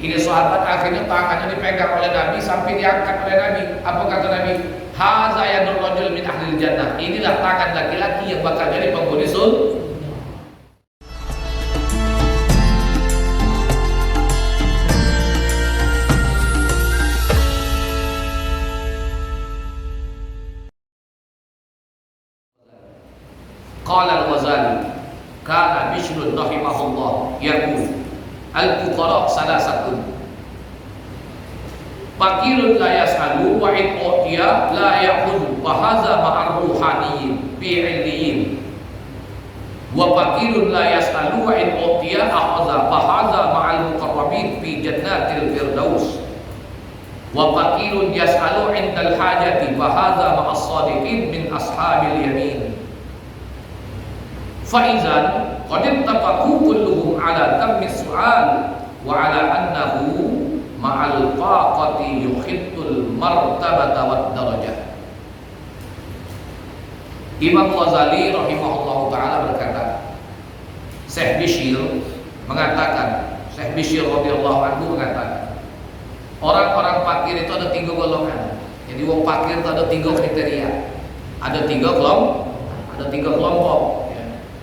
Ini sahabat akhirnya tangannya dipegang oleh Nabi sampai diangkat oleh Nabi. Apa kata Nabi? Haza yadul rajul min ahlil jannah. Inilah tangan laki-laki yang bakal jadi penghuni surga. Qala al-Ghazali kana Bishrun rahimahullah yaqul al-fuqara salasatun fakirun la yas'alu wa in utiya la ya'khudhu fa hadza ma'ar ruhaniyyin fi 'illiyin wa fakirun la yas'alu wa in utiya akhadha fa hadza ma'al muqarrabin fi jannatil firdaus wa fakirun yas'alu 'indal hajati fa hadza ma'as sadiqin min ashabil yamin. Faizan qad ittafaqu kulluhum ala tammi su'al wa ala annahu ma'al faqati yukhittul martabata wad darajah. Imam Ghazali rahimahullahu taala berkata, Syekh Bishr mengatakan, Syekh Bishr radhiyallahu anhu mengatakan, orang-orang fakir itu ada 3 golongan. Jadi wong fakir itu ada 3 kriteria. Ada 3 kelompok.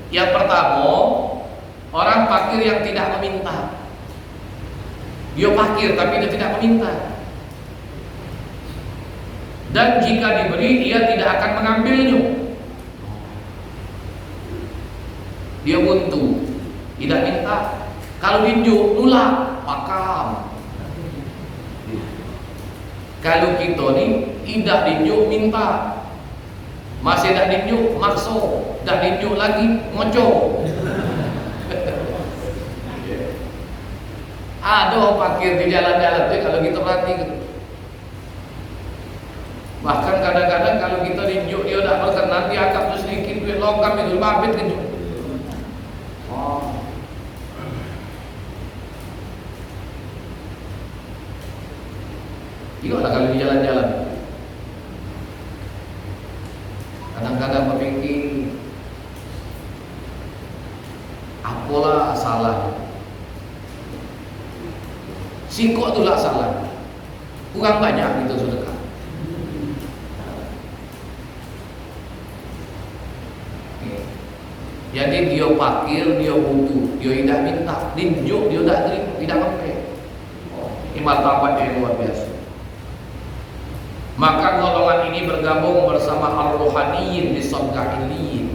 Yang pertama, orang fakir yang tidak meminta. Dia fakir tapi dia tidak meminta. Dan jika diberi, dia tidak akan mengambilnya. Dia buntu, tidak minta. Kalau pinjam, nolak, pakam. Kalau kita ni tidak pinjam, minta. Masih dah ninjuk, makso. Dah ninjuk lagi, ngoco. Ada fakir di jalan-jalan tu kalau kita perhatikan. Bahkan kadang-kadang kalau kita ninjuk dia dah berkenan, dia angkat tu sedikit duit logam itu, babit kejuk. Tengoklah kalau di jalan-jalan. Kadang-kadang berpikir apalah salah. Singkok itulah salah. Kurang banyak kita sedekah. Jadi dia fakir, dia butuh, dia tidak minta, ninjuk dia tak terima, tidak mampu. Ini martabat yang luar biasa. Maka golongan ini bergabung bersama ar-ruhaniyin di surga illiyin.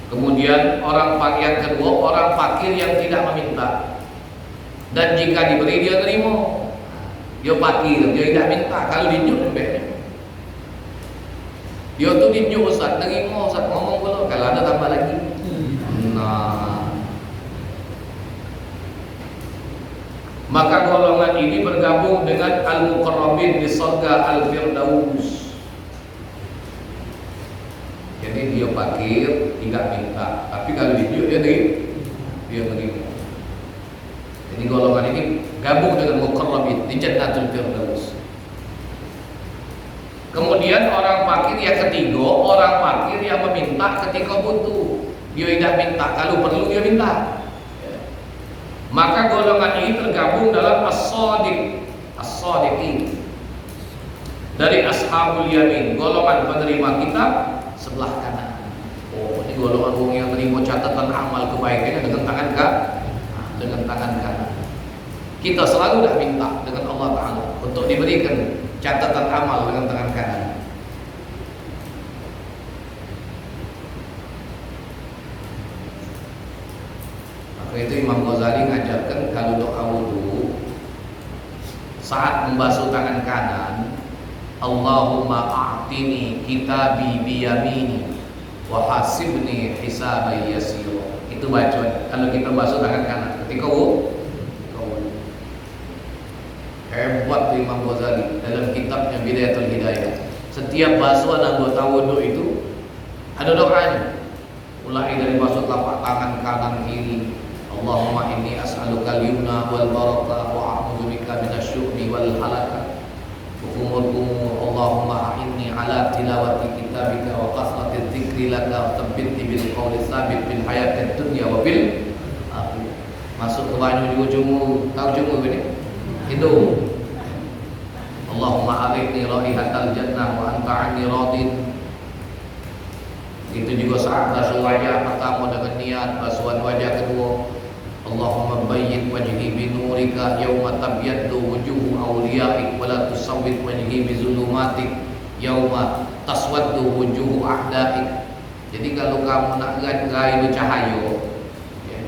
Kemudian orang fakir yang kedua, orang fakir yang tidak meminta. Dan jika diberi dia terima. Dia fakir, dia tidak minta. Kalau dinjuk lembeknya. Dia tu dinjuk Ustaz, terima Ustaz, ngomong pula. Kalau ada tambah lagi. Nah, maka golongan ini bergabung dengan al-muqarrabin di surga al-firdaus. Jadi dia fakir, tidak minta, tapi kalau dia menerima. Jadi golongan ini gabung dengan muqarrabin di jannatul firdaus. Kemudian orang fakir yang ketiga, orang fakir yang meminta ketika butuh. Dia tidak minta, kalau perlu dia minta. Maka golongan ini tergabung dalam as-sadiqin dari ashabul yamin, golongan penerima kitab sebelah kanan. Oh, ini golongan orang yang menerima catatan amal kebaikannya dengan tangan kanan. Kita selalu dah minta dengan Allah Ta'ala untuk diberikan catatan amal dengan tangan kanan. Itu Imam Ghazali mengajarkan kalau doa wudu saat membasuh tangan kanan, Allahumma a'tini kitabi biyamini wa hasibni hisabai yasir. Itu bacaan kalau kita basuh tangan kanan ketika wudu. Hebat tuh Imam Ghazali dalam kitabnya Bidayatul Hidayah. Setiap basuhan anggota wudu itu ada doanya. Mulai dari basuh telapak tangan kanan kiri. Allahumma inni as'aluka al-yumna wal barakah wa a'udzu bika minasyu'mi wal halakah. Allahumma a'inni ala tilawati kitabika wa kasratil dzikri laka wa tabbitni bil qawli tsabit bil hayatid dunya wa bil akhirah. Masuk ke banyu juga jumur, tahu jumur ini? Hidung. Allahumma arifni raihatal jannah wa anta anni radin. Itu juga saat basuh wajah pertama dengan niat, basuhan wajah kedua. Allahumma bayyin wajhi bi nurika yauma tabyaddu wujuhu awliyaik wa la tusawwid wajhi bi zulumatik yauma taswaddu wujuhu a'daik. Jadi kalau kamu nak raih cahaya, ya,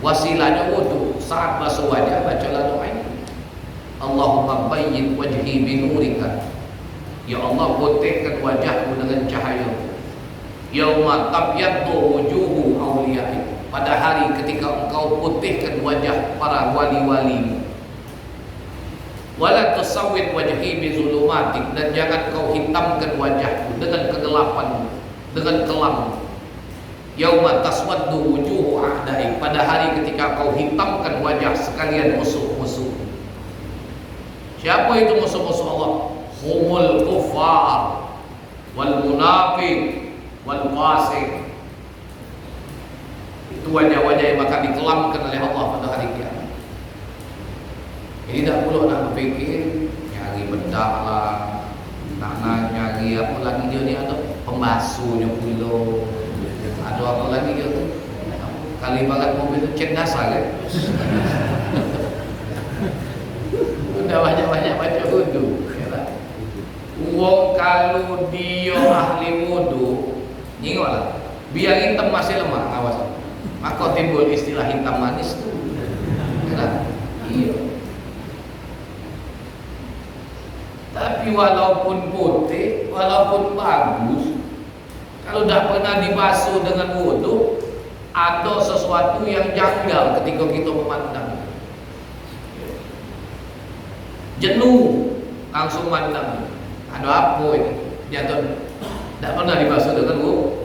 wasilahnya wudu. Saat basuh wajah bacalah doa ini. Allahumma bayyin wajhi bi nurika. Ya Allah, putihkan wajahku dengan cahaya. Yauma tabyaddu wujuhu awliyaik. Pada hari ketika engkau putihkan wajah para wali-wali. Wala tusawwid wajhi bi zulumatik, dan jangan kau hitamkan wajahku dengan kegelapan, dengan kelam. Yauma taswaddu wujuhu a'dai, pada hari ketika kau hitamkan wajah sekalian musuh-musuh. Siapa itu musuh-musuh Allah? Humul kuffar wal munafiq wal fasik. Itu wajah-wajah yang bakal dikelamkan oleh Allah pada hari kiamat. Jadi tak perlu nak berfikir nyari bedak lah, nak nyari apa lagi dia ni, ada pembasuhnya pula, ada apa lagi dia tu, kali barat mobil tu cek dasar kan. Udah banyak-banyak baca wudu. Uang kalau dia ahli wudu, ingatlah, biar hitam masih lemah, awas. Maka timbul istilah hitam manis tu. Kan? Iya. Tapi walaupun putih, walaupun bagus, kalau tak pernah dibasuh dengan wudu, ada sesuatu yang janggal ketika kita memandang. Jenuh langsung mandang. Ada apa ini? Jatuh. Tak pernah dibasuh dengan wudu.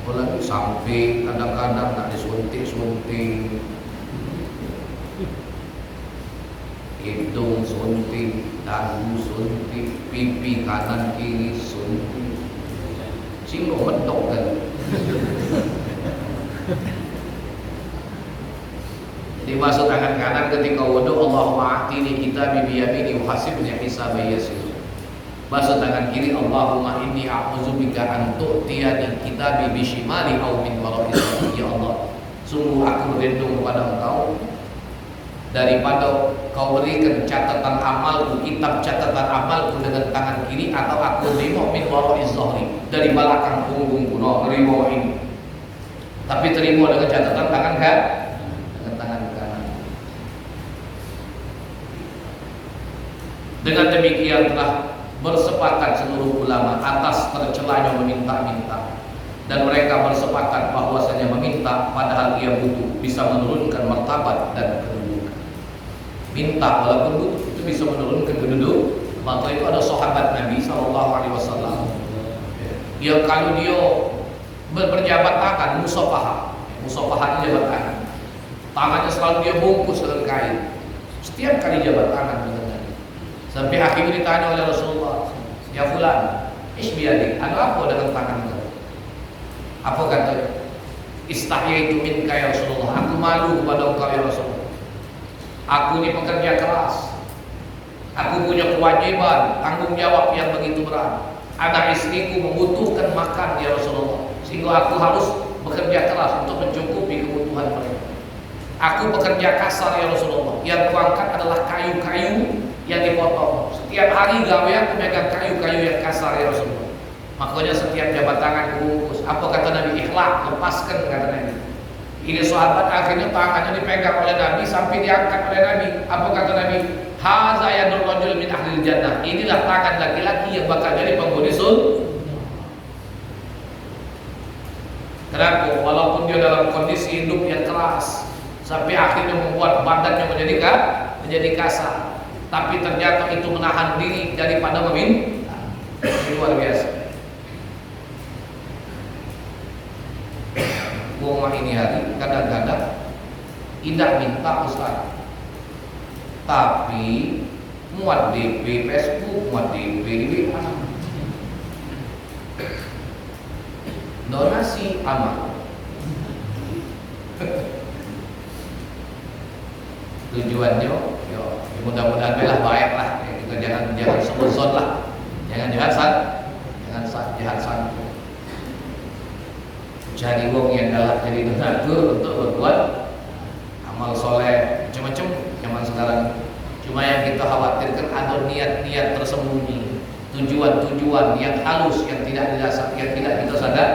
Apalagi sampai kadang-kadang nak disuntik-suntik, hidung suntik, dagu suntik, pipi kanan kiri suntik, singgung medok kan. Dimasuk tangan kanan ketika wudu, Allahumma a'tini kitabi biyamini wa hasibni hisabi yasir. Basuh tangan kiri, Allahumma inni a'udzubika an tu'tiyani kitabi bishimali aw min wara'i zahri. Ya Allah, sungguh aku berlindung kepada Engkau daripada Kau berikan catatan amalku, kitab catatan amalku dengan tangan kiri, atau aku terima min wara'i zahri, dari belakang punggungku. No, terima ini. Tapi terima dengan catatan tangan kan? Dengan tangan kanan. Dengan demikian telah bersepakat seluruh ulama atas tercelanya meminta-minta, dan mereka bersepakat bahwasanya meminta padahal ia butuh bisa menurunkan martabat dan kedudukan. Minta walaupun butuh itu bisa menurunkan kedudukan. Maka itu ada sahabat Nabi SAW yang kalau dia berjabat tangan, musafahah itu jabat tangan, tangannya selalu dia bungkus dengan kain setiap kali jabat tangan dengan Nabi. Sampai akhirnya ditanya oleh Rasulullah, ya fulan, isbiadi, ada apa dengan tangan kau? Apa katanya? Istahyaitu minka ya Rasulullah, aku malu kepada engkau ya Rasulullah. Aku ini pekerja keras, aku punya kewajiban, tanggung jawab yang begitu berat. Anak istriku membutuhkan makan ya Rasulullah, sehingga aku harus bekerja keras untuk mencukupi kebutuhan mereka. Aku bekerja kasar ya Rasulullah, yang kuangkat adalah kayu-kayu yang dipotong. Setiap hari gawe aku megang kayu-kayu yang kasar ya Rasulullah. Makanya setiap jabat tangan bungkus. Apa kata Nabi? Ikhlas, lepaskan kata Nabi. Ini sahabat akhirnya tangannya dipegang oleh Nabi sampai diangkat oleh Nabi. Apa kata Nabi? Hadza yadul rajul min ahlil jannah. Inilah tangan laki-laki yang bakal jadi penghuni surga. Kenapa? Walaupun dia dalam kondisi hidup yang keras, sampai akhirnya membuat badannya menjadi kasar, tapi ternyata itu menahan diri daripada meminta. Luar biasa. Rumah ini hari kadang-kadang tidak minta Ustaz, tapi muat DP Facebook, muat DP WA. Donasi amal. Tujuannya, yo, mudah-mudahan belah baik lah. Kita jangan suzon lah, jangan jahat sangka. Cari wong yang galak jadi donatur untuk berbuat amal soleh, macam-macam zaman sekarang. Cuma yang kita khawatirkan ada niat-niat tersembunyi, tujuan-tujuan yang halus yang tidak didasar, yang tidak kita sadar.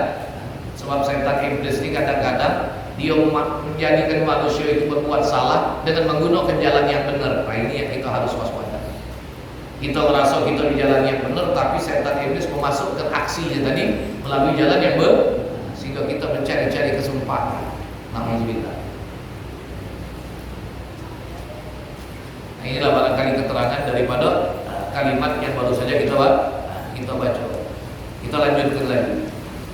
Sebab setan iblis ini kadang-kadang dia menjadikan manusia itu berbuat salah dengan menggunakan jalan yang benar. Nah, ini yang kita harus waspada. Kita merasa kita di jalan yang benar, tapi setan iblis memasukkan aksinya tadi melalui jalan yang sehingga kita mencari-cari kesempatan. Alhamdulillah. Nah, inilah barangkali keterangan daripada kalimat yang baru saja kita baca. Kita lanjutkan lagi.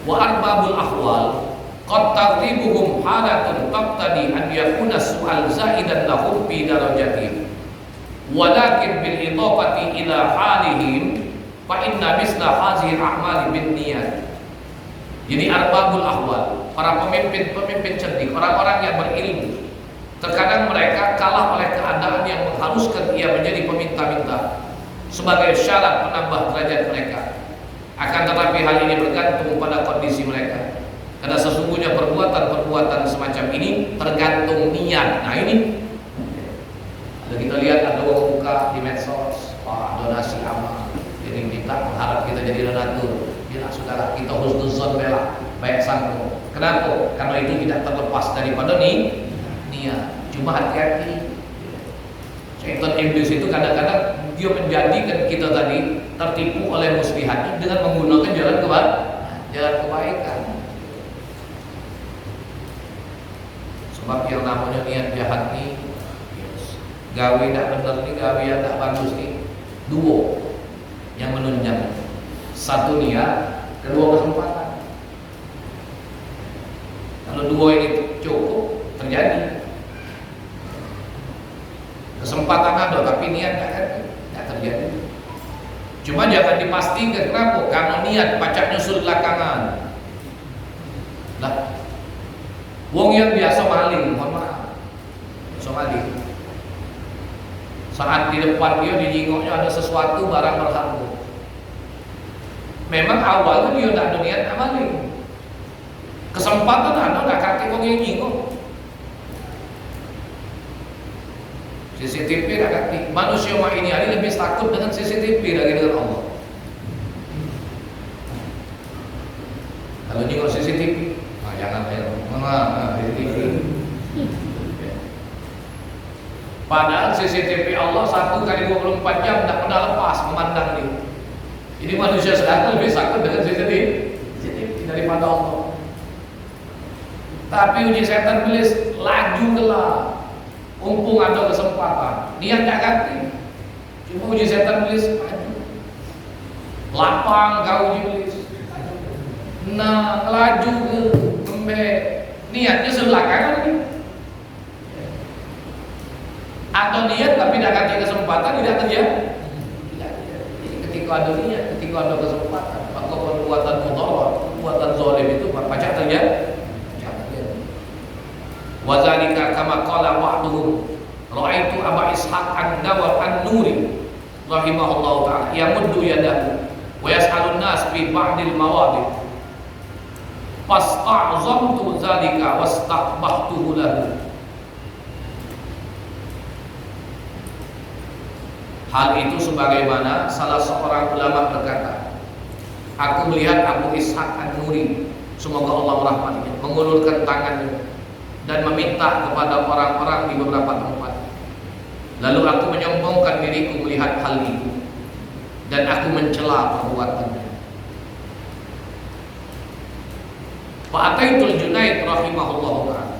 Wa arbabul ahwal qad taqribuhum halatun taqtadi an yakuna su'al zaidan lahum fi darajatihim walakin bil idafati ila halihim fa inna misla hadhihi al-a'mal bin niyat. Jadi arbabul ahwal, para pemimpin cerdik, orang-orang yang berilmu, terkadang mereka kalah oleh keadaan yang mengharuskan ia menjadi peminta-minta sebagai syarat menambah derajat mereka. Akan tetapi hal ini bergantung pada kondisi mereka. Karena sesungguhnya perbuatan-perbuatan semacam ini tergantung niat. Nah ini, ada kita lihat ada orang buka di medsos, donasi amal, jadi kita mengharap kita jadi donatur. Ya saudara, kita husnuzon bela, baik sangka. Kenapa? Karena itu tidak terlepas daripada niat. Cuma hati-hati. Syaitan iblis itu kadang-kadang dia menjadikan kita tadi tertipu oleh muslihatnya dengan menggunakan jalan kebaikan. Sebab yang namanya niat jahat nih, gawe tak benar nih, gawe yang tak bagus nih, dua yang menunjang. Satu niat, kedua kesempatan. Kalau dua ini cukup, terjadi. Kesempatan ada, tapi niat tidak terjadi. Cuma jangan dipastikan, kenapa? Karena niat pacak nyusul belakangan. Lah, wong yang biasa maling, mohon maaf, biasa maling. Saat di depan dia dijingoknya ada sesuatu barang berharga. Memang awalnya dia tidak ada niat maling. Kesempatan ada, tak kaki wong yang jingok. CCTV tak kaki. Manusia ini hari lebih takut dengan CCTV lagi dengan Allah. Kalau jingok CCTV, jangan CCTV. Padahal CCTV Allah 1 kali 24 jam tak pernah lepas memandang dia. Ini manusia sedang lebih takut dengan CCTV daripada Allah. Tapi uji setan iblis laju gelap. Mumpung ada kesempatan, dia tak ganti. Cuma uji setan iblis maju. Lapang kau uji iblis. Nah, laju ke lembek. Niatnya sebelakangan ni. Atau niat tapi tak ganti kesempatan, tidak terjadi. Ketika ada niat, ketika ada kesempatan, maka perbuatan mudarat, perbuatan zalim itu pacak terjadi. Wazalika kama qala wa'duhum ra'aitu Aba Ishaq an-Nawar an-Nuri rahimahullahu ta'ala yamuddu yadahu wa yas'alun nas fi ba'dil mawadi' fasta'zamtu zalika wastaqbahtuhu lahu. Hal itu sebagaimana salah seorang ulama berkata, aku melihat Abu Ishaq an-Nuri, semoga Allah merahmatinya, mengulurkan tangannya dan meminta kepada orang-orang di beberapa tempat. Lalu aku menyombongkan diriku melihat hal itu dan aku mencela perbuatannya. Fa'ataitul Junaid rahimahullahu ta'ala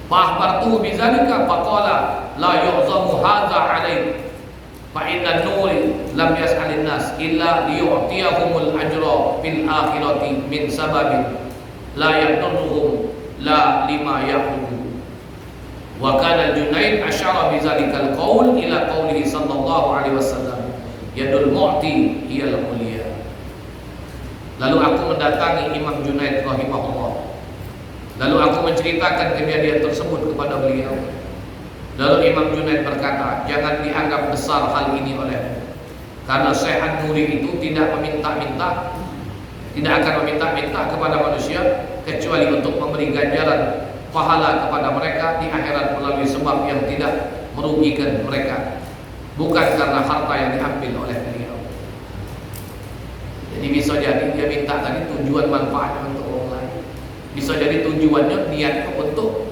fa'akhbartuhu bizalika faqala la yu'zamu hadza 'alaik fa inna nuri lam yas'alin nas illa liyu'tiyahumul ajra fil akhirati min sababin la yadurruhum la lima yaqudu. Wa kana Junaid asyara bi dzalikal qaul ila qaulihi sallallahu alaihi wasallam, yadul mu'ti hiyal mulia. Lalu aku mendatangi Imam Junaid rahimahullah. Lalu aku menceritakan kejadian tersebut kepada beliau. Lalu Imam Junaid berkata, jangan dianggap besar hal ini olehmu, karena Syekh An-Nuri itu tidak meminta-minta, tidak akan meminta-minta kepada manusia kecuali untuk memberi ganjaran pahala kepada mereka di akhirat melalui sebab yang tidak merugikan mereka, bukan karena harta yang diambil oleh beliau. Jadi bisa jadi dia minta tadi tujuan manfaatnya untuk orang lain, bisa jadi tujuannya niatnya untuk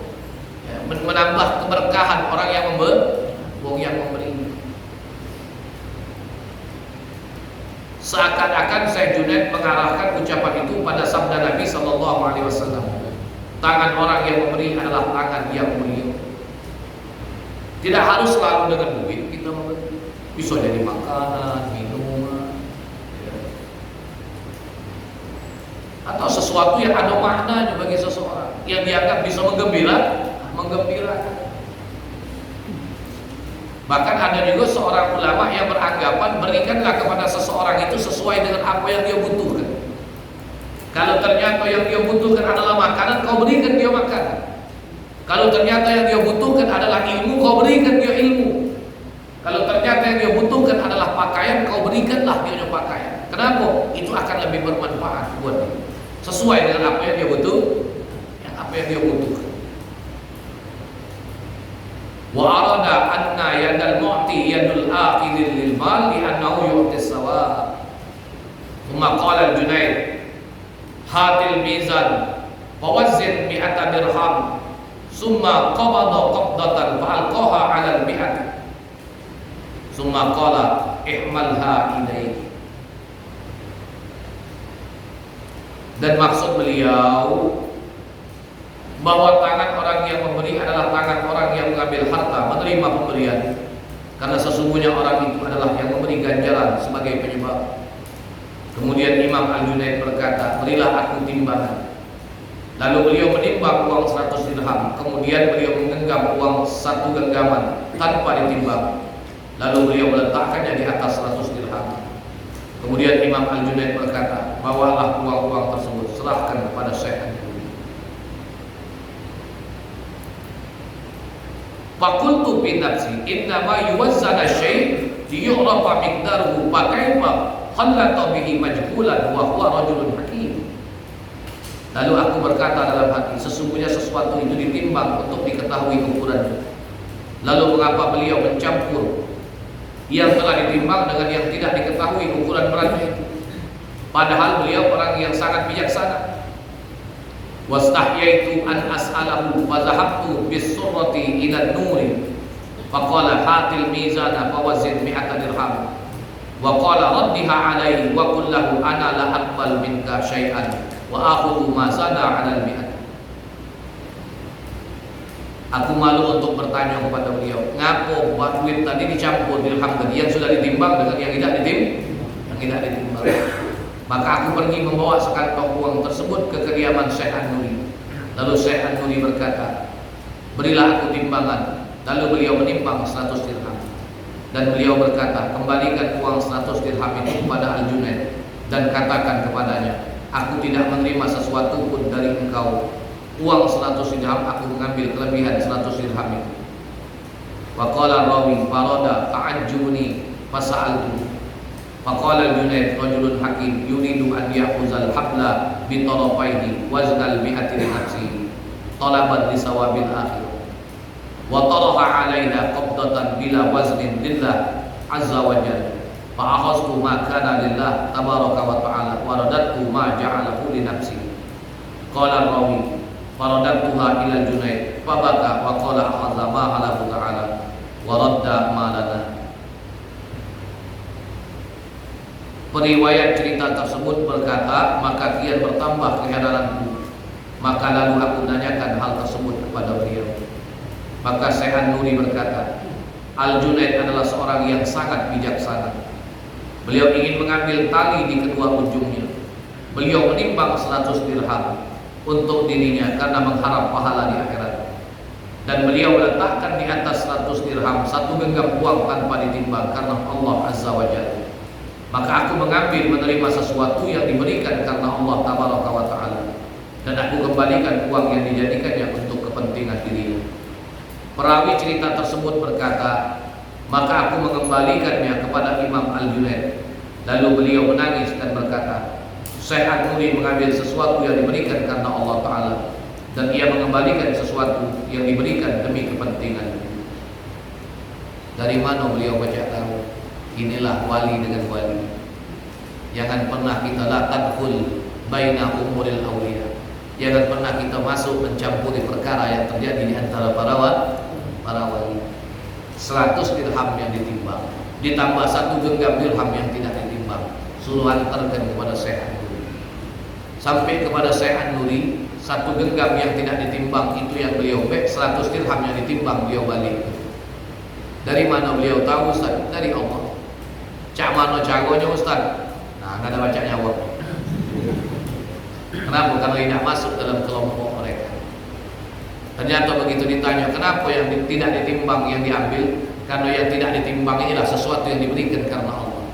menambah keberkahan orang yang memberi. Seakan-akan Syekh Junaid mengarahkan ucapan itu pada sabda Nabi sallallahu alaihi wasallam, tangan orang yang memberi adalah tangan yang mulia. Tidak harus selalu dengan duit kita memberi, bisa jadi makanan, minuman, atau sesuatu yang ada maknanya bagi seseorang yang dianggap bisa menggembirakan. Bahkan ada juga seorang ulama yang beranggapan berikanlah kepada seseorang itu sesuai dengan apa yang dia butuhkan. Kalau ternyata yang dia butuhkan adalah makanan, kau berikan dia makanan. Kalau ternyata yang dia butuhkan adalah ilmu, kau berikan dia ilmu. Kalau ternyata yang dia butuhkan adalah pakaian, kau berikanlah dia pakaian. Kenapa? Itu akan lebih bermanfaat buat dia, sesuai dengan apa yang dia butuhkan. Wa arada anna yadal mu'ti yadul akhidil lil mal li annahu yu'ti sawa. Thumma qala al-Junaid, hatil mizan wawazzin mi'ata dirham, summa qabada qabdatan fa'alqaha 'ala al-mi'ati, summa qala ihmalha ilayk. Dan maksud beliau bahwa tangan orang yang memberi adalah tangan orang yang mengambil harta, menerima pemberian, karena sesungguhnya orang itu adalah yang memberi ganjaran sebagai penyebab. Kemudian Imam Al-Junaid berkata, berilah aku timbangan. Lalu beliau menimbang uang 100 dirham. Kemudian beliau menggenggam uang 1 genggaman tanpa ditimbang. Lalu beliau meletakkannya di atas 100 dirham. Kemudian Imam Al-Junaid berkata, bawalah uang-uang tersebut, serahkan kepada Syekh. Fakultu bi nafsi innama yuwazzana syai' liyu'rafa miqdaruhu fa kaifa khallata bihi majhulan wa huwa rajulun hakim. Lalu aku berkata dalam hati, sesungguhnya sesuatu itu ditimbang untuk diketahui ukurannya. Lalu mengapa beliau mencampur yang telah ditimbang dengan yang tidak diketahui ukuran beratnya itu? Padahal beliau orang yang sangat bijaksana. Wastahyaitu an as'alahu wa zahabtu bis-surrati ila an-nuri faqala hatil mizana fawazin mi'ata dirham wa qala raddiha alayhi wa qul lahu ana la aqbal minka syai'an wa akhudhu ma zada 'ala al-mi'at. Aku malu untuk bertanya kepada beliau, ngapo duit tadi dicampur dirham tadi yang sudah ditimbang dengan yang tidak ditimbang. Maka aku pergi membawa sekantong uang tersebut ke kediaman Syekh An-Nuri. Lalu Syekh An-Nuri berkata, berilah aku timbangan. Lalu beliau menimbang 100 dirham. Dan beliau berkata, kembalikan uang 100 dirham itu kepada Al-Junaid dan katakan kepadanya, aku tidak menerima sesuatu pun dari engkau. Uang 100 dirham aku mengambil kelebihan 100 dirham itu. Wa qala rawi farada ta'ajjuni fasa'altu. Faqala al-Junaid rajulun hakim yuridu an ya'khuzal habla bi tarafaihi waznal mi'ati li nafsihi talaban li sawabil akhir wa taraha 'alaiha qabdatan bila waznin lillah azza wa jalla fa akhadtu ma kana lillah tabaraka wa ta'ala wa radattu ma ja'alahu li nafsihi. Qala rawi faradatuha ila al-Junaid fa baka wa qala akhadha ma halahu ta'ala wa radda ma lana. Periwayat cerita tersebut berkata, maka kian bertambah keheraanku. Maka lalu aku nanyakan hal tersebut kepada beliau. Maka Syekh An-Nuri berkata, Al-Junaid adalah seorang yang sangat bijaksana. Beliau ingin mengambil tali di kedua ujungnya. Beliau menimbang 100 dirham untuk dirinya karena mengharap pahala di akhirat. Dan beliau meletakkan di atas 100 dirham satu genggam uang tanpa ditimbang karena Allah Azza wa Jalla. Maka aku mengambil menerima sesuatu yang diberikan karena Allah Tabaraka wa Ta'ala, dan aku kembalikan uang yang dijadikannya untuk kepentingan dirinya. Perawi cerita tersebut berkata, maka aku mengembalikannya kepada Imam Al-Junaid. Lalu beliau menangis dan berkata, Syekh An-Nuri mengambil sesuatu yang diberikan karena Allah Ta'ala, dan ia mengembalikan sesuatu yang diberikan demi kepentingan. Dari mana beliau baca tahu? Inilah wali dengan wali. Jangan pernah kita la tadkhul baina umuril awliya. Jangan pernah kita masuk mencampuri perkara yang terjadi di antara para wali. 100 dirham yang ditimbang ditambah satu genggam dirham yang tidak ditimbang, suruh antarkan kepada Syekh An-Nuri. Sampai kepada Syekh An-Nuri, satu genggam yang tidak ditimbang itu yang beliau 100 dirham yang ditimbang beliau balik. Dari mana beliau tahu, Ustaz? Dari Allah. Cak mana caranya, Ustaz? Nah, nggak ada baca jawab. Kenapa? Karena tidak masuk dalam kelompok mereka. Ternyata begitu ditanya, kenapa yang tidak ditimbang yang diambil? Karena yang tidak ditimbang inilah sesuatu yang diberikan karena Allah.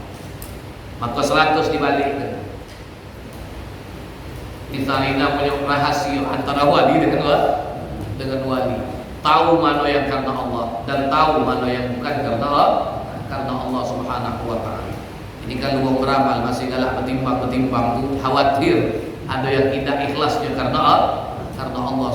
Maka 100 dibalikkan. Ini namanya rahasia antara wali dengan wali. Tahu mana yang karena Allah dan tahu mana yang bukan karena Allah Subhanahu wa Ta'ala. Ini kalau orang beramal masih galak bertimbang tu, khawatir ada yang tidak ikhlasnya karena Allah